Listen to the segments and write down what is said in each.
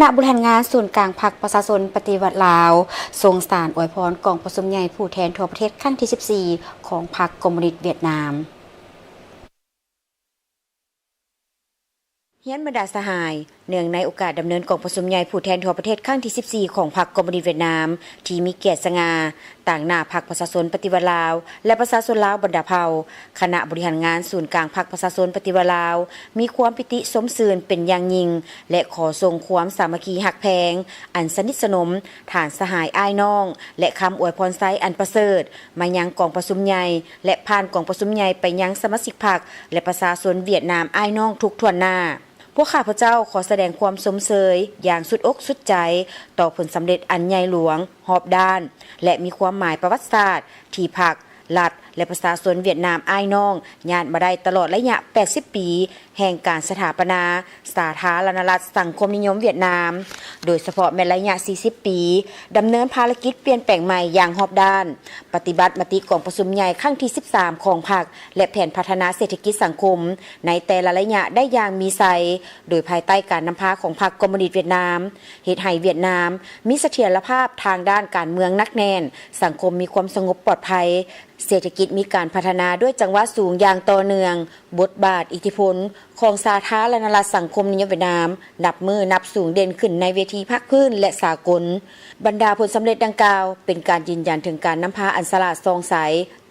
ณะบริหารงานศูนย์กลางพรรคประชาชนปฏิวัติลาวทรงสารอวยพรกองประชุมใหญ่ผู้แทนทั่วประเทศครั้งที่14ของพรรคคอมมิวนิสต์เวียดนามเฮียนบรรดาสหายเนื่องในโอกาสดำเนินกองประชุมใหญ่ผู้แทนทั่วประเทศครั้งที่14ของพรรคคอมมิวนิสต์เวียดนามที่มีเกียรติสง่าต่างหน้าพรรคประชาชนปฏิวัติลาวและประชาชนลาวบรรดาเผ่าคณะบริหารงานศูนย์กลางพรรคประชาชนปฏิวัติลาวมีความปิติสมชื่นเป็นอย่างยิ่งและขอส่งความสามัคคีฮักแพงอันสนิทสนมฐานสหายอ้ายน้องและคำอวยพรไซอันประเสริฐมายังกองประชุมใหญ่และผ่านกองประชุมใหญ่ไปยังสมาชิกพรรคและประชาชนเวียดนามอ้ายน้องทุกทั่วหน้าพวกข้าพเจ้าขอแสดงความสมเสยอย่างสุดอกสุดใจต่อผลสำเร็จอันใหญ่หลวงหอบด้านและมีความหมายประวัติศาสตร์ที่พรรครัฐและประชาชนเวียดนามอ้ายน้องญาติมาได้ตลอดระยะ80ปีแห่งการสถาปนาสาธารณรัฐสังคมนิยมเวียดนามโดยเฉพาะแม้ระยะ40ปีดำเนินภารกิจเปลี่ยนแปลงใหม่อย่างรอบด้านปฏิบัติมติกองประชุมใหญ่ครั้งที่13ของพรรคและแผนพัฒนาเศรษฐกิจสังคมในแต่ละระยะได้อย่างมีไสโดยภายใต้การนำพาของพรรคคอมมิวนิสต์เวียดนามเฮ็ดให้เวียดนามมีเสถียรภาพทางด้านการเมืองหนักแน่นสังคมมีความสงบปลอดภัยเศรษฐกิจมีการพัฒนาด้วยจังหวะสูงอย่างต่อเนื่องบทบาทอิทธิพลของสาธารณรัฐสังคมนิยมเวียดนามนับมือนับสูงเด่นขึ้นในเวทีภาคพื้นและสากลบรรดาผลสำเร็จดังกล่าวเป็นการยืนยันถึงการนำพาอันสลาดซองใส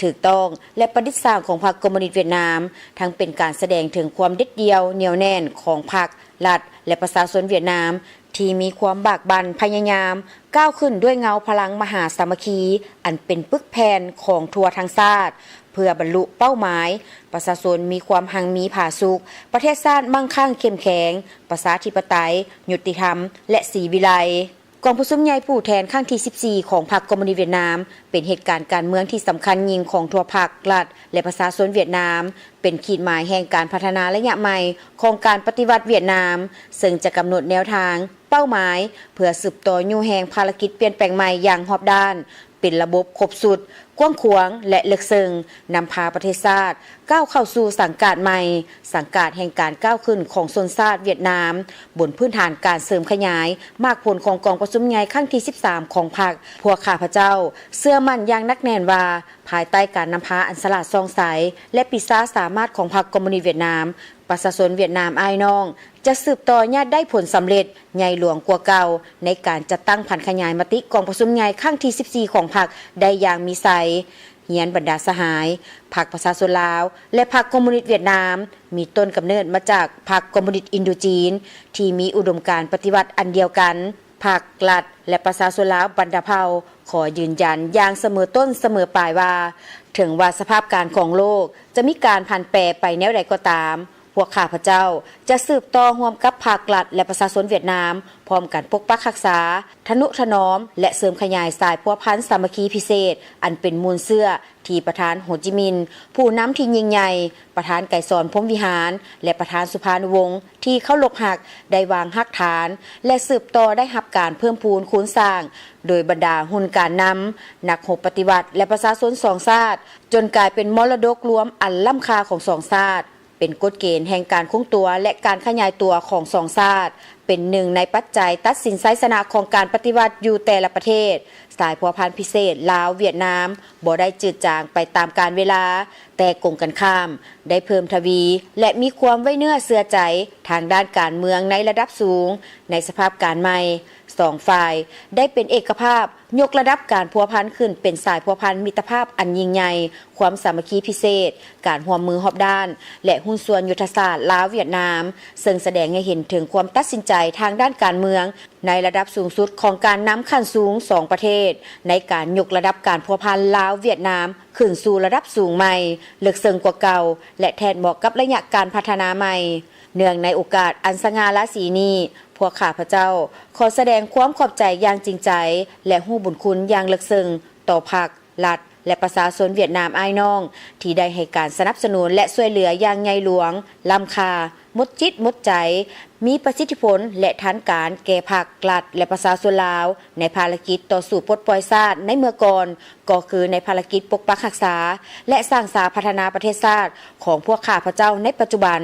ถูกต้องและประดิษฐ์สร้างของพรรคคอมมิวนิสต์เวียดนามทั้งเป็นการแสดงถึงความเด็ดเดี่ยวเหนียวแน่นของพรรครัฐและประชาชนเวียดนามที่มีความบากบั่นพยายามก้าวขึ้นด้วยเงาพลังมหาสามัคคีอันเป็นปึกแผ่นของทั่วทั้งชาติเพื่อบรรลุเป้าหมายประชาชนมีความหังมีผาสุกประเทศชาติมั่งคั่งเข้มแข็งประชาธิปไตยยุติธรรมและศรีวิไลกองประชุมใหญ่ผู้แทนครั้งที่14ของพรรคคอมมิวนิสต์เวียดนามเป็นเหตุการณ์การเมืองที่สำคัญยิ่งของทั่วภาครัฐและประชาชนเวียดนามเป็นขีดหมายแห่งการพัฒนาระยะใหม่ของการปฏิวัติเวียดนามซึ่งจะกำหนดแนวทางเป้าหมายเพื่อสืบต่ออยู่แห่งภารกิจเปลี่ยนแปลงใหม่อย่างรอบด้านเป็นระบบครบสุดกว้างขวางและลึกซึ้งนำพาประเทศชาติก้าวเข้าสู่สังกัดใหม่สังกัดแห่งการก้าวขึ้นของชนชาติเวียดนามบนพื้นฐานการเสริมขยายมากผลของกองประชุมใหญ่ครั้งที่13ของพรรคพวกข้าพเจ้าเชื่อมั่นอย่างนักแน่นว่าภายใต้การนำพาอันสลาดซองใสและปิศาจสามารถของพรรคคอมมิวนิสต์เวียดนามประชาชนเวียดนามอ้ายน้องจะสืบต่อญาติได้ผลสำเร็จใหญ่หลวงกว่าเก่าในการจัดตั้งผันขยายมติกองประชุมใหญ่ครั้งที่14ของพรรคได้อย่างมีไสเฮียนบรรดาสหายพรรคประชาชนลาวและพรรคคอมมิวนิสต์เวียดนามมีต้นกำเนิดมาจากพรรคคอมมิวนิสต์อินโดจีนที่มีอุดมการณ์ปฏิวัติอันเดียวกันพรรครัฐและประชาชนลาวบรรดาเผ่าขอยืนยันอย่างเสมอต้นเสมอปลายว่าถึงว่าสภาพการของโลกจะมีการผันแปรไปแนวใดก็ตามพวกข้าพเจ้าจะสืบต่อร่วมกับภาครัฐและประชาชนเวียดนามพร้อมกันปกปักรักษาทนุถนอมและเสริมขยายสายพัวพันสามัคคีพิเศษอันเป็นมูลเสื้อที่ประธานโฮจิมินห์ผู้นำที่ยิ่งใหญ่ประธานไก่สอนพรหมวิหารและประธานสุภานุวงศ์ที่เข้าลกหักได้วางรากฐานและสืบต่อได้รับการเพิ่มพูนคูณสร้างโดยบรรดาหุ่นการนำนักรบปฏิวัติและประชาชนสองชาติจนกลายเป็นมรดกรวมอันล้ำค่าของสองชาติเป็นกฎเกณฑ์แห่งการคงตัวและการขยายตัวของสองชาติเป็นหนึ่งในปัจจัยตัดสินไสชนะของการปฏิวัติอยู่แต่ละประเทศสายพัวพันธุ์พิเศษลาวเวียดนามบ่ได้จืดจางไปตามกาลเวลาแต่กงกันข้ามได้เพิ่มทวีและมีความไว้เนื้อเชื่อใจทางด้านการเมืองในระดับสูงในสภาพการใหม่สองฝ่ายได้เป็นเอกภาพยกระดับการพัวพันขึ้นเป็นสายพัวพันมิตรภาพอันยิ่งใหญ่ความสามัคคีพิเศษการร่วมมือรอบด้านและหุ้นส่วนยุทธศาสตร์ลาวเวียดนามซึ่งแสดงให้เห็นถึงความตัดสินใจทางด้านการเมืองในระดับสูงสุดของการนำขั้นสูง2ประเทศในการยกระดับการพัวพันลาวเวียดนามขึ้นสู่ระดับสูงใหม่ลึกซึ้งกว่าเก่าและแทนเหมาะกับระยะการพัฒนาใหม่เนื่องในโอกาสอันสง่าราศีนี้พวกข้าพเจ้าขอแสดงความขอบใจอย่างจริงใจและฮู้บุญคุณอย่างลึกซึ้งต่อพรรครัฐและประชาชนเวียดนามอ้ายน้องที่ได้ให้การสนับสนุนและช่วยเหลืออย่างใหญ่หลวงล้ำค่า หมดจิตหมดใจมีประสิทธิผลและทันการแก่ภาครัฐและประชาชนลาวในภารกิจต่อสู้ปลดปล่อยชาติในเมื่อก่อนก็คือในภารกิจปกปักรักษาและสร้างสาพัฒนาประเทศชาติของพวกข้าพเจ้าในปัจจุบัน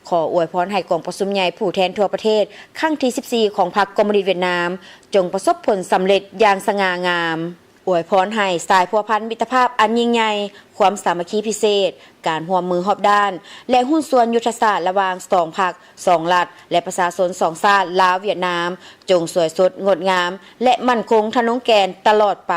ขออวยพรให้กองประชุมใหญ่ผู้แทนทั่วประเทศครั้งที่14ของพรรคคอมมิวนิสต์เวียดนามจงประสบผลสำเร็จอย่างสง่างามอวยพรให้สายพัวพันมิตรภาพอันยิ่งใหญ่ความสามัคคีพิเศษการร่วมมือรอบด้านและหุ้นส่วนยุทธศาสตร์ระหว่าง2พรรค2รัฐและประชาชน2ชาติลาวเวียดนามจงสวยสดงดงามและมั่นคงทะนงแกนตลอดไป